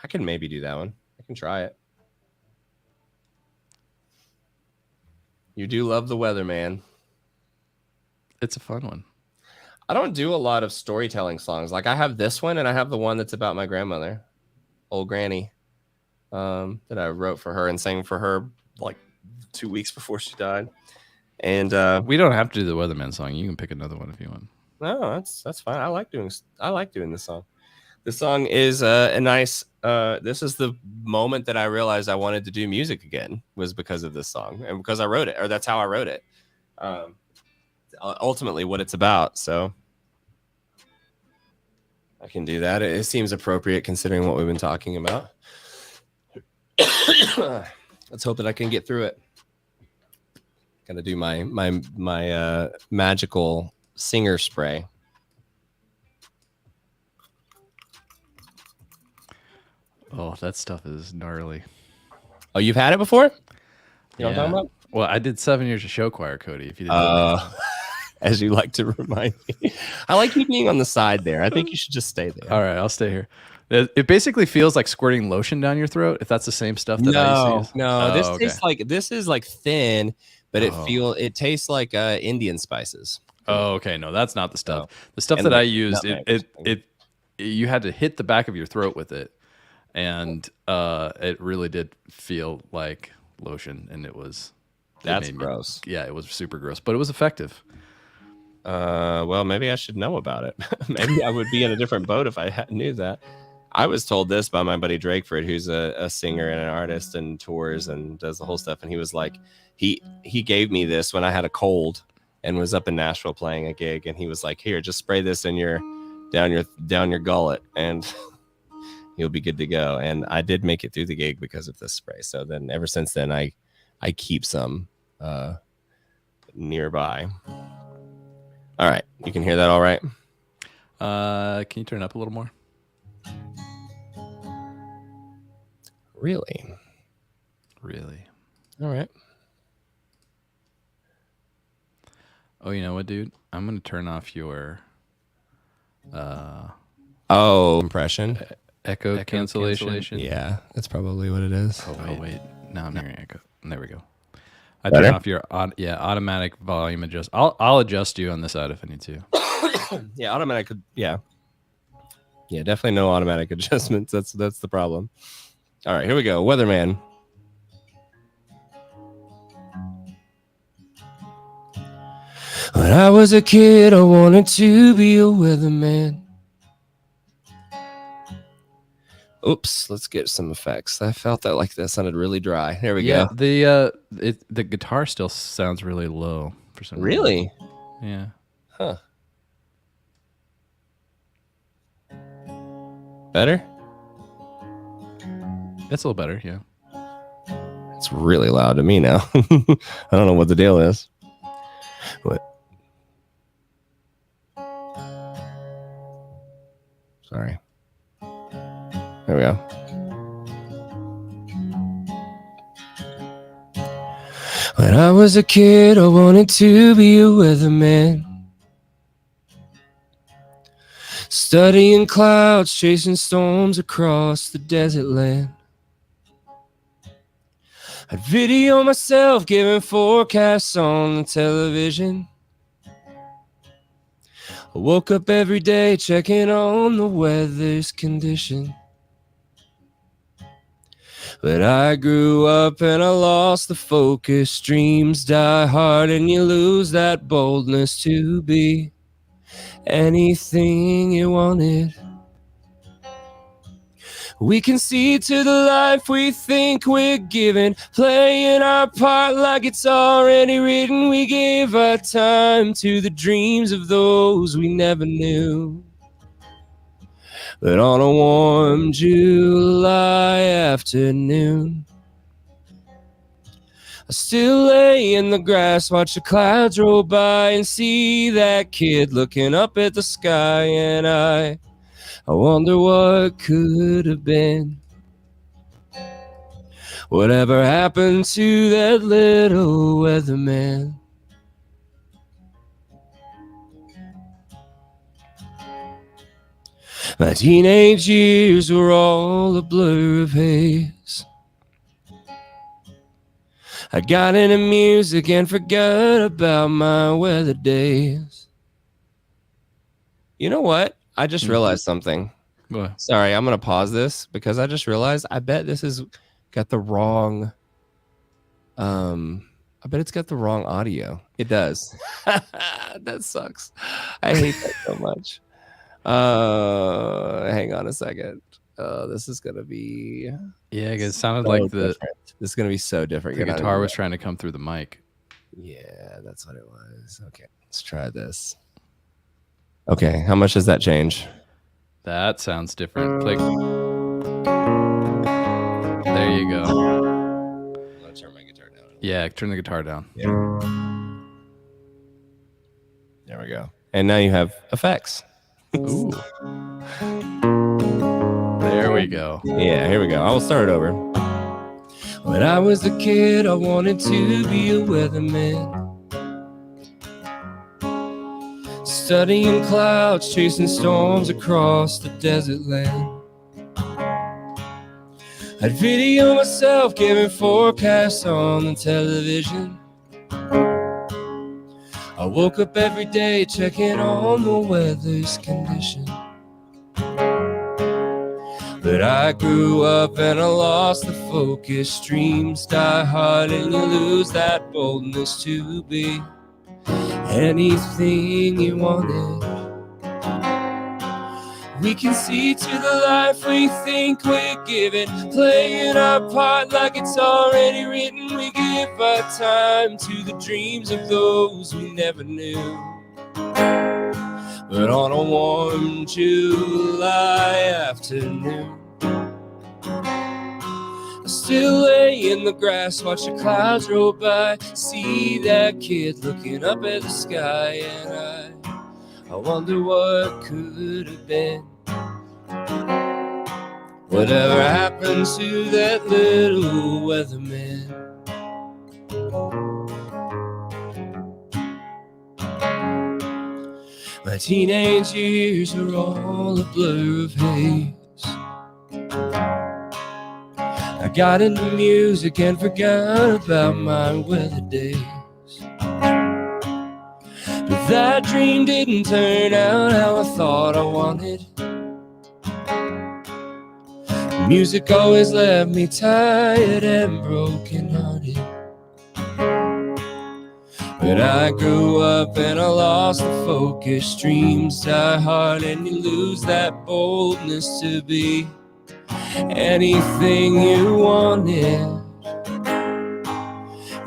I can maybe do that one. I can try it. You do love The Weatherman. It's a fun one. I don't do a lot of storytelling songs. Like, I have this one, and I have the one that's about my grandmother, old granny, that I wrote for her and sang for her like 2 weeks before she died. And we don't have to do the Weatherman song. You can pick another one if you want. No, that's fine. I like doing this song. This song is a nice. This is the moment that I realized I wanted to do music again, was because of this song and because I wrote it, or that's how I wrote it. Ultimately, what it's about. So I can do that. It seems appropriate considering what we've been talking about. Let's hope that I can get through it. Gotta do my magical singer spray. Oh, that stuff is gnarly. Oh, you've had it before? You know what I'm talking about? Well, I did 7 years of show choir, Cody. If you didn't as you like to remind me. I like you being on the side there. I think you should just stay there. All right, I'll stay here. It basically feels like squirting lotion down your throat, if that's the same stuff that I used to use. No, this tastes like, this is like thin, but it tastes like Indian spices. Oh, okay. No, that's not the stuff. The stuff that I used, you had to hit the back of your throat with it, and it really did feel like lotion, and that's gross. Yeah, it was super gross, but it was effective. Well, maybe I should know about it. Maybe I would be in a different boat if I knew that. I was told this by my buddy Drakeford, who's a singer and an artist and tours and does the whole stuff. And he was like, he gave me this when I had a cold and was up in Nashville playing a gig. And he was like, here, just spray this in down your gullet and you'll be good to go. And I did make it through the gig because of this spray. So then ever since then, I keep some nearby. All right. You can hear that all right? Can you turn it up a little more? Really? All right. Oh, you know what, dude? I'm going to turn off your impression. Echo cancellation. Yeah, that's probably what it is. Oh, wait. Now I'm hearing echo. There we go. I turn off your automatic volume adjust. I'll adjust you on this side if I need to. Yeah, automatic. Yeah, definitely no automatic adjustments. That's the problem. All right, here we go. Weatherman. When I was a kid, I wanted to be a weatherman. Oops, let's get some effects. I felt that sounded really dry. There we go. The guitar still sounds really low for some reason. Really? Yeah. Huh. Better? It's a little better, yeah. It's really loud to me now. I don't know what the deal is. What? Sorry. There we go. When I was a kid, I wanted to be a weatherman. Studying clouds, chasing storms across the desert land. I'd video myself giving forecasts on the television. I woke up every day checking on the weather's condition. But I grew up and I lost the focus. Dreams die hard and you lose that boldness to be anything you wanted. We can see to the life we think we're given, playing our part like it's already written. We gave our time to the dreams of those we never knew. But on a warm July afternoon, I still lay in the grass, watch the clouds roll by and see that kid looking up at the sky. And I wonder what could have been. Whatever happened to that little weatherman? My teenage years were all a blur of haze. I got into music and forgot about my weather days. You know what? I just realized something. What? Sorry, I'm going to pause this because I just realized I bet this has got the wrong I bet it's got the wrong audio. It does. That sucks. I hate that so much. Hang on a second. This is gonna be because it sounded like different. This is gonna be so different. The guitar was trying to come through the mic. Yeah, that's what it was. Okay, let's try this. Okay, how much does that change? That sounds different. Click. There you go. I'm gonna turn my guitar down. Yeah, turn the guitar down. Yeah. There we go. And now you have effects. Ooh. There we go. Yeah, here we go. I will start it over. When I was a kid, I wanted to be a weatherman. Studying clouds, chasing storms across the desert land. I'd video myself giving forecasts on the television. I woke up every day checking on the weather's condition. But I grew up and I lost the focus. Dreams die hard and you lose that boldness to be anything you wanted. We can see to the life we think we're given, playing our part like it's already written. We give our time to the dreams of those we never knew. But on a warm July afternoon, I still lay in the grass, watch the clouds roll by, see that kid looking up at the sky, and I wonder what could have been. Whatever happened to that little weatherman? My teenage years were all a blur of haze. I got into music and forgot about my weather days. But that dream didn't turn out how I thought I wanted. Music always left me tired and broken-hearted. But I grew up and I lost the focus. Dreams die hard and you lose that boldness to be anything you wanted.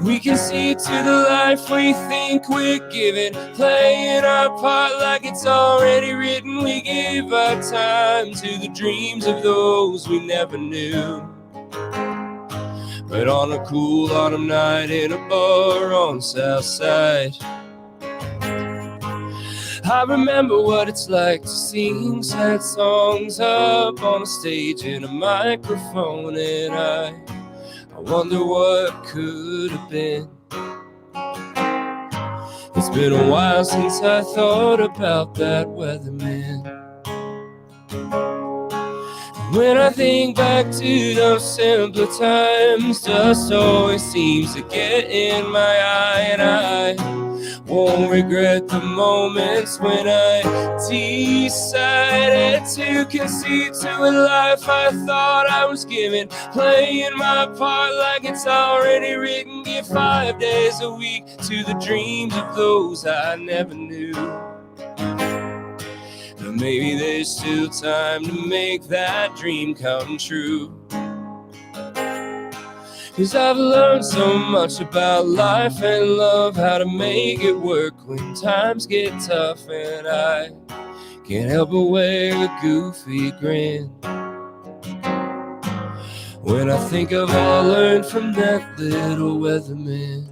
We can see to the life we think we're given, playing our part like it's already written. We give our time to the dreams of those we never knew. But on a cool autumn night in a bar on South Side, I remember what it's like to sing sad songs up on a stage in a microphone, and I wonder what could have been. It's been a while since I thought about that weatherman. When I think back to those simpler times, dust always seems to get in my eye, and I won't regret the moments when I decided to concede to a life I thought I was given, playing my part like it's already written. Give 5 days a week to the dreams of those I never knew. But maybe there's still time to make that dream come true. 'Cause I've learned so much about life and love, how to make it work when times get tough, and I can't help but wear a goofy grin when I think of all I learned from that little weatherman.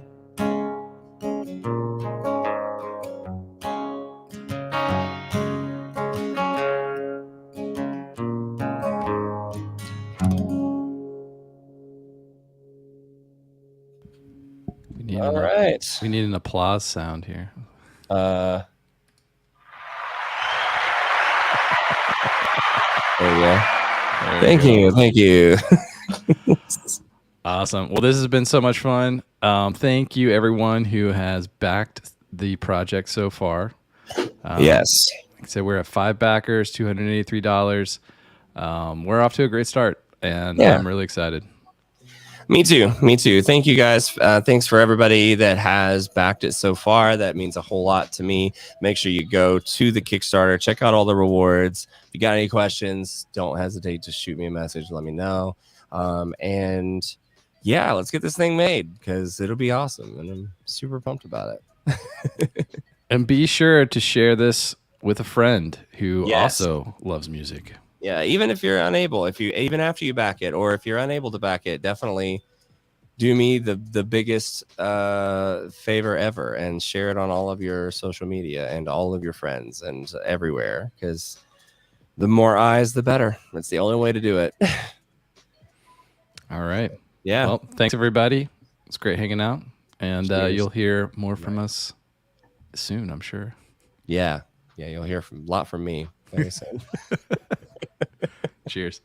All right. We need an applause sound here. There we go. Thank you. Awesome. Well, this has been so much fun. Thank you, everyone who has backed the project so far. Yes. Like I said, we're at 5 backers, $283. We're off to a great start, and I'm really excited. Me too. Me too. Thank you guys. Thanks for everybody that has backed it so far. That means a whole lot to me. Make sure you go to the Kickstarter, check out all the rewards. If you got any questions, don't hesitate to shoot me a message. Let me know. And yeah, let's get this thing made because it'll be awesome. And I'm super pumped about it. And be sure to share this with a friend who also loves music. Yeah, even if you're unable, even after you back it, or if you're unable to back it, definitely do me the biggest favor ever and share it on all of your social media and all of your friends and everywhere, because the more eyes, the better. That's the only way to do it. All right. Yeah. Well, thanks everybody. It's great hanging out, and you'll hear more from us soon, I'm sure. Yeah. You'll hear a lot from me very soon. Cheers.